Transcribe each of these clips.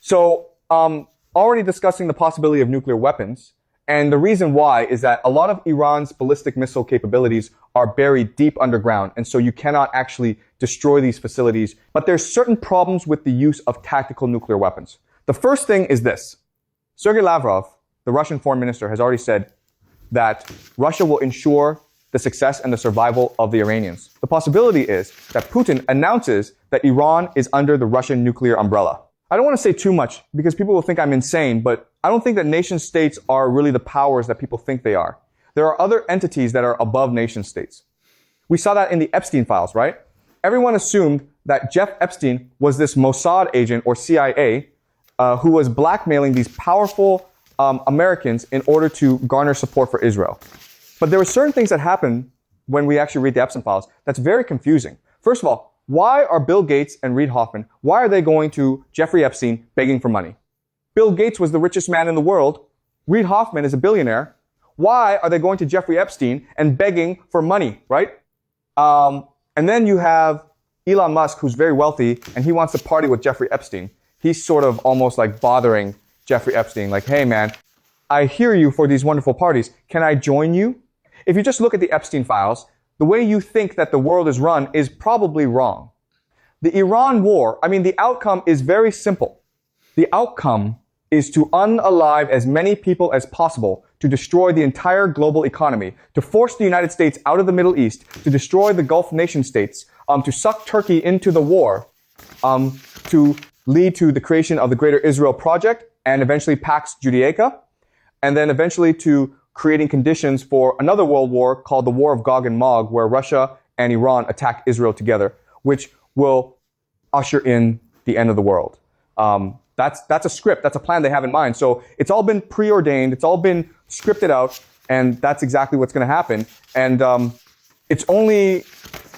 So, already discussing the possibility of nuclear weapons. And the reason why is that a lot of Iran's ballistic missile capabilities are buried deep underground. And so you cannot actually destroy these facilities. But there's certain problems with the use of tactical nuclear weapons. The first thing is this. Sergei Lavrov, the Russian foreign minister, has already said that Russia will ensure the success and the survival of the Iranians. The possibility is that Putin announces that Iran is under the Russian nuclear umbrella. I don't want to say too much because people will think I'm insane, but I don't think that nation states are really the powers that people think they are. There are other entities that are above nation states. We saw that in the Epstein files, right? Everyone assumed that Jeff Epstein was this Mossad agent or CIA who was blackmailing these powerful Americans in order to garner support for Israel. But there were certain things that happened when we actually read the Epstein files that's very confusing. First of all, why are Bill Gates and Reid Hoffman, why are they going to Jeffrey Epstein begging for money? Bill Gates was the richest man in the world. Reid Hoffman is a billionaire. Why are they going to Jeffrey Epstein and begging for money, right? And then you have Elon Musk, who's very wealthy, and he wants to party with Jeffrey Epstein. He's sort of almost like bothering Jeffrey Epstein, like, hey man, I hear you for these wonderful parties. Can I join you? If you just look at the Epstein files, the way you think that the world is run is probably wrong. The Iran war, the outcome is very simple. The outcome is to unalive as many people as possible, to destroy the entire global economy, to force the United States out of the Middle East, to destroy the Gulf nation states, to suck Turkey into the war, to lead to the creation of the Greater Israel Project and eventually Pax Judaica, and then eventually to creating conditions for another world war called the War of Gog and Mag, where Russia and Iran attack Israel together, which will usher in the end of the world. That's a script, that's a plan they have in mind. So it's all been preordained, it's all been scripted out, and that's exactly what's going to happen. And it's only,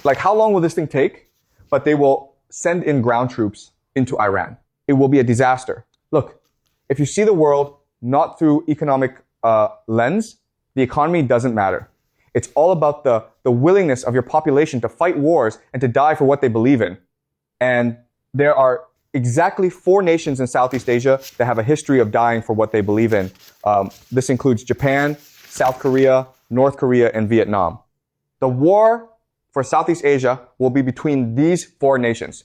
like, how long will this thing take? But they will send in ground troops into Iran. It will be a disaster. Look, if you see the world not through economic lens, the economy doesn't matter. It's all about the willingness of your population to fight wars and to die for what they believe in. And there are exactly 4 nations in Southeast Asia that have a history of dying for what they believe in. This includes Japan, South Korea, North Korea, and Vietnam. The war for Southeast Asia will be between these 4 nations.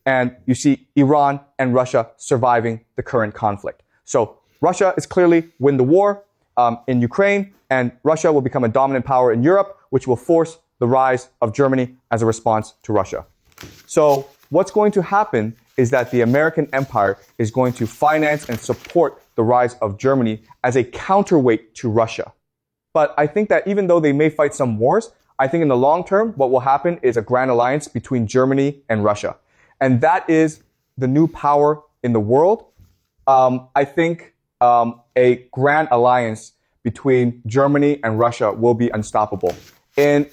And you see Iran and Russia surviving the current conflict. So Russia is clearly win the war in Ukraine, and Russia will become a dominant power in Europe, which will force the rise of Germany as a response to Russia. So what's going to happen is that the American empire is going to finance and support the rise of Germany as a counterweight to Russia. But I think that even though they may fight some wars, I think in the long term, what will happen is a grand alliance between Germany and Russia. And that is the new power in the world. I think a grand alliance between Germany and Russia will be unstoppable. In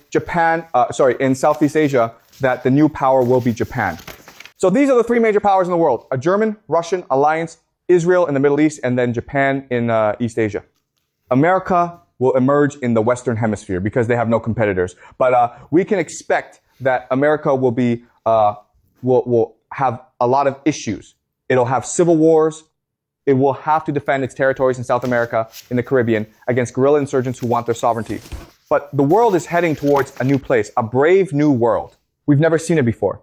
Southeast Asia, that the new power will be Japan. So these are the 3 major powers in the world: a German-Russian alliance, Israel in the Middle East, and then Japan in East Asia. America will emerge in the Western Hemisphere because they have no competitors. But we can expect that America will be will have a lot of issues. It'll have civil wars. It will have to defend its territories in South America, in the Caribbean, against guerrilla insurgents who want their sovereignty. But the world is heading towards a new place, a brave new world. We've never seen it before.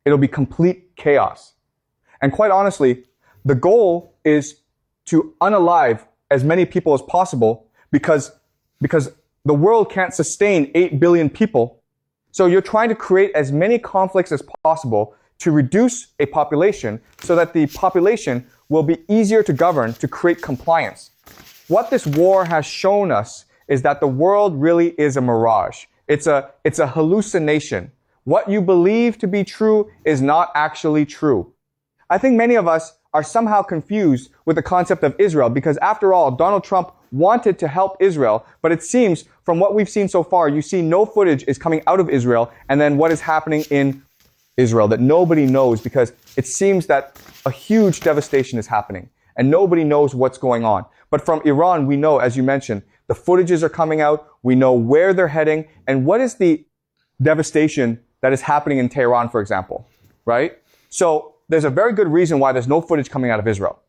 It'll be complete chaos. And quite honestly, the goal is to unalive as many people as possible because the world can't sustain 8 billion people. So you're trying to create as many conflicts as possible to reduce a population so that the population will be easier to govern, to create compliance. What this war has shown us is that the world really is a mirage. It's a hallucination. What you believe to be true is not actually true. I think many of us are somehow confused with the concept of Israel because, after all, Donald Trump wanted to help Israel, but it seems from what we've seen so far, you see no footage is coming out of Israel and then what is happening in Israel that nobody knows, because it seems that a huge devastation is happening and nobody knows what's going on. But from Iran, we know, as you mentioned, the footages are coming out. We know where they're heading and what is the devastation that is happening in Tehran, for example, right? So there's a very good reason why there's no footage coming out of Israel.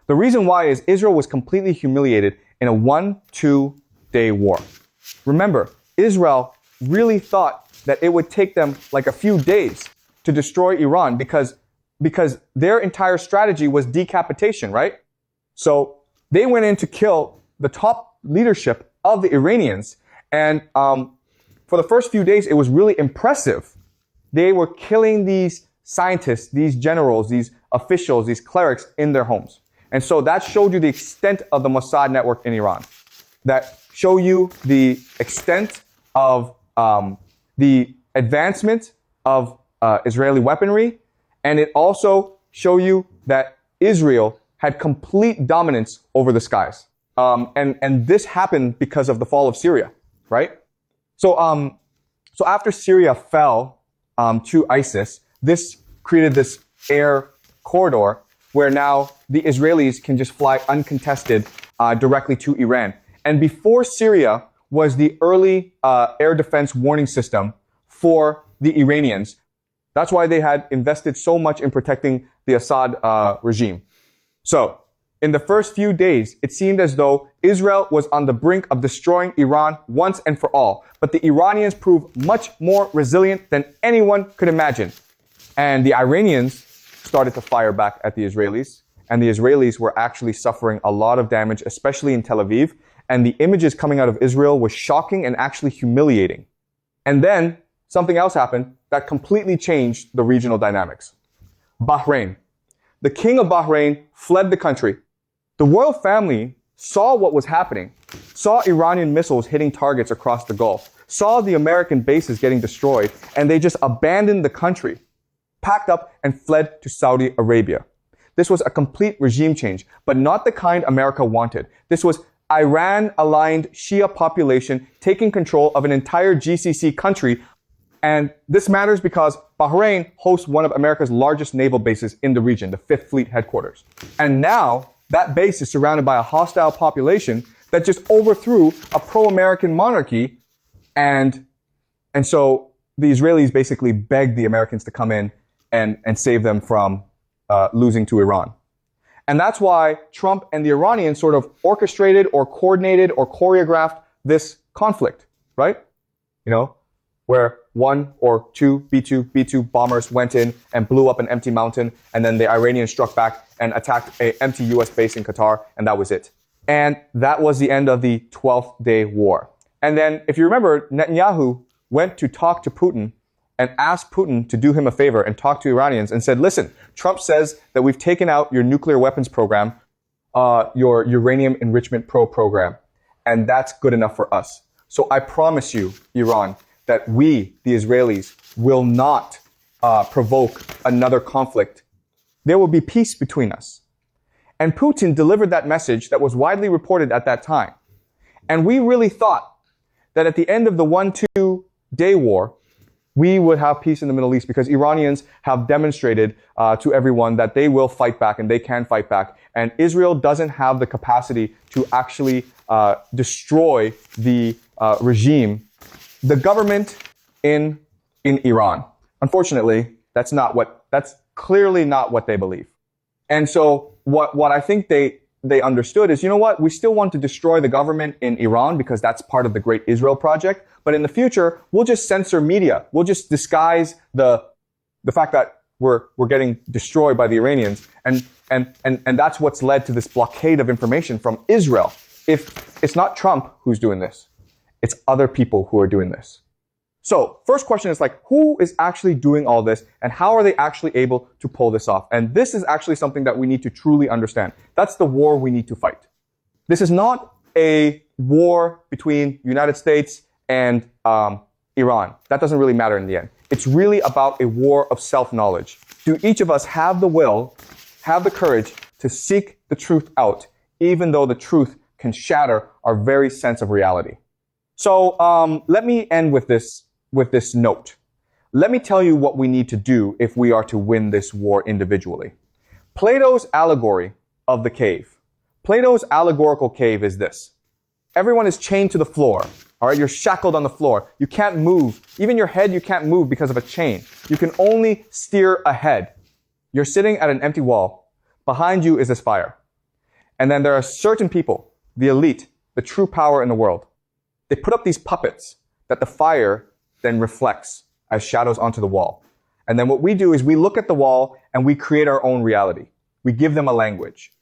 The reason why is Israel was completely humiliated in a 1-2 day war. Remember, Israel really thought that it would take them like a few days to destroy Iran because their entire strategy was decapitation, right? So they went in to kill the top leadership of the Iranians. And for the first few days, it was really impressive. They were killing these scientists, these generals, these officials, these clerics in their homes. And so that showed you the extent of the Mossad network in Iran. That show you the extent of the advancement of Israeli weaponry. And it also show you that Israel had complete dominance over the skies. And this happened because of the fall of Syria, right? So after Syria fell to ISIS, this created this air corridor where now the Israelis can just fly uncontested directly to Iran. And before Syria was the early air defense warning system for the Iranians. That's why they had invested so much in protecting the Assad regime. So in the first few days, it seemed as though Israel was on the brink of destroying Iran once and for all. But the Iranians proved much more resilient than anyone could imagine. And the Iranians started to fire back at the Israelis. And the Israelis were actually suffering a lot of damage, especially in Tel Aviv. And the images coming out of Israel was shocking and actually humiliating. And then something else happened that completely changed the regional dynamics. Bahrain. The king of Bahrain fled the country. The royal family saw what was happening, saw Iranian missiles hitting targets across the Gulf, saw the American bases getting destroyed, and they just abandoned the country, packed up and fled to Saudi Arabia. This was a complete regime change, but not the kind America wanted. This was Iran-aligned Shia population taking control of an entire GCC country. And this matters because Bahrain hosts one of America's largest naval bases in the region, the 5th Fleet headquarters. And now that base is surrounded by a hostile population that just overthrew a pro-American monarchy. And so the Israelis basically begged the Americans to come in and save them from losing to Iran. And that's why Trump and the Iranians sort of orchestrated or coordinated or choreographed this conflict, right? You know, where 1 or 2 B-2 bombers went in and blew up an empty mountain, and then the Iranians struck back and attacked an empty US base in Qatar, and that was it. And that was the end of the 12th day war. And then, if you remember, Netanyahu went to talk to Putin and asked Putin to do him a favor and talk to Iranians and said, listen, Trump says that we've taken out your nuclear weapons program, your uranium enrichment program, and that's good enough for us. So I promise you, Iran, that we, the Israelis, will not provoke another conflict. There will be peace between us. And Putin delivered that message that was widely reported at that time. And we really thought that at the end of the 1-2 day war, we would have peace in the Middle East because Iranians have demonstrated to everyone that they will fight back and they can fight back. And Israel doesn't have the capacity to actually destroy the regime, the government in Iran. Unfortunately, that's clearly not what they believe. And so what I think they understood is, you know what, we still want to destroy the government in Iran because that's part of the Great Israel Project. But in the future, we'll just censor media. We'll just disguise the fact that we're getting destroyed by the Iranians. And that's what's led to this blockade of information from Israel. If it's not Trump who's doing this, it's other people who are doing this. So first question is like, who is actually doing all this and how are they actually able to pull this off? And this is actually something that we need to truly understand. That's the war we need to fight. This is not a war between United States and Iran. That doesn't really matter in the end. It's really about a war of self-knowledge. Do each of us have the will, have the courage to seek the truth out, even though the truth can shatter our very sense of reality? So let me end with this note. Let me tell you what we need to do if we are to win this war individually. Plato's allegory of the cave. Plato's allegorical cave is this. Everyone is chained to the floor. All right, you're shackled on the floor. You can't move. Even your head, you can't move because of a chain. You can only steer ahead. You're sitting at an empty wall. Behind you is this fire. And then there are certain people, the elite, the true power in the world. They put up these puppets that the fire then reflects as shadows onto the wall. And then what we do is we look at the wall and we create our own reality. We give them a language.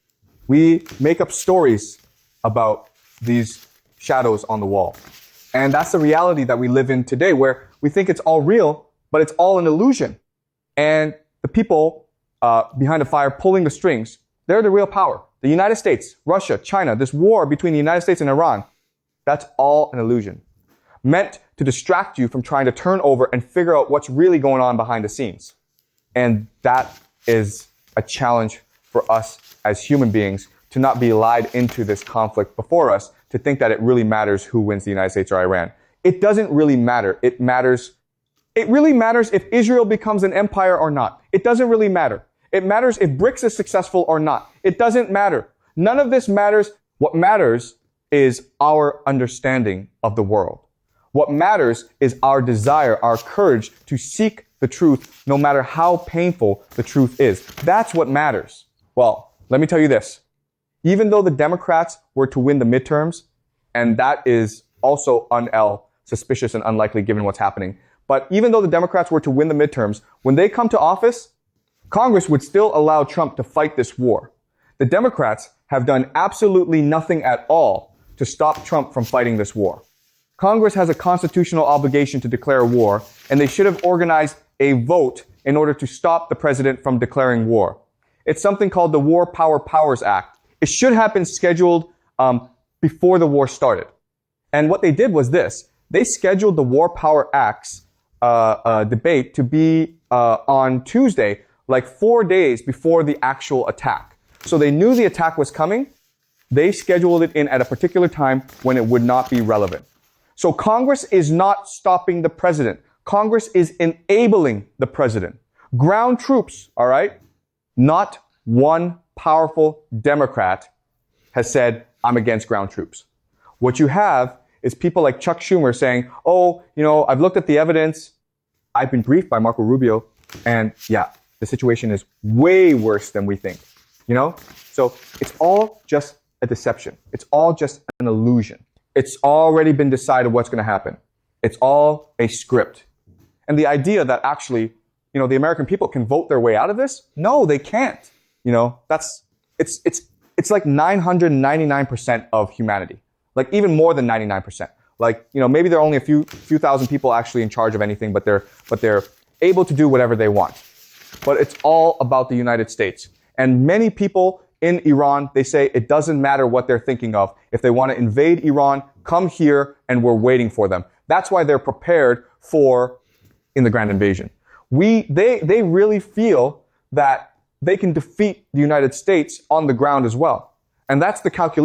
We make up stories about these shadows on the wall. And that's the reality that we live in today, where we think it's all real, but it's all an illusion. And the people behind the fire pulling the strings, they're the real power. The United States, Russia, China, this war between the United States and Iran, that's all an illusion. Meant to distract you from trying to turn over and figure out what's really going on behind the scenes. And that is a challenge for us as human beings to not be lied into this conflict before us, to think that it really matters who wins, the United States or Iran. It doesn't really matter. It really matters if Israel becomes an empire or not. It doesn't really matter. It matters if BRICS is successful or not. It doesn't matter. None of this matters. What matters is our understanding of the world. What matters is our desire, our courage to seek the truth, no matter how painful the truth is. That's what matters. Well, let me tell you this. Even though the Democrats were to win the midterms, and that is also suspicious and unlikely given what's happening, but even though the Democrats were to win the midterms, when they come to office, Congress would still allow Trump to fight this war. The Democrats have done absolutely nothing at all to stop Trump from fighting this war. Congress has a constitutional obligation to declare war, and they should have organized a vote in order to stop the president from declaring war. It's something called the War Powers Act. It should have been scheduled before the war started. And what they did was this. They scheduled the War Power Act's debate to be on Tuesday, like 4 days before the actual attack. So they knew the attack was coming. They scheduled it in at a particular time when it would not be relevant. So Congress is not stopping the president. Congress is enabling the president. Ground troops, all right? Not one powerful Democrat has said, I'm against ground troops. What you have is people like Chuck Schumer saying, oh, I've looked at the evidence. I've been briefed by Marco Rubio. And yeah, the situation is way worse than we think. So it's all just a deception. It's all just an illusion. It's already been decided what's going to happen. It's all a script. And the idea that actually, the American people can vote their way out of this? No, they can't. It's like 999% of humanity. Like even more than 99%. Like, maybe there are only a few thousand people actually in charge of anything, but they're able to do whatever they want. But it's all about the United States. And many people in Iran, they say it doesn't matter what they're thinking of. If they want to invade Iran, come here and we're waiting for them. That's why they're prepared in the grand invasion. They really feel that they can defeat the United States on the ground as well. And that's the calculation.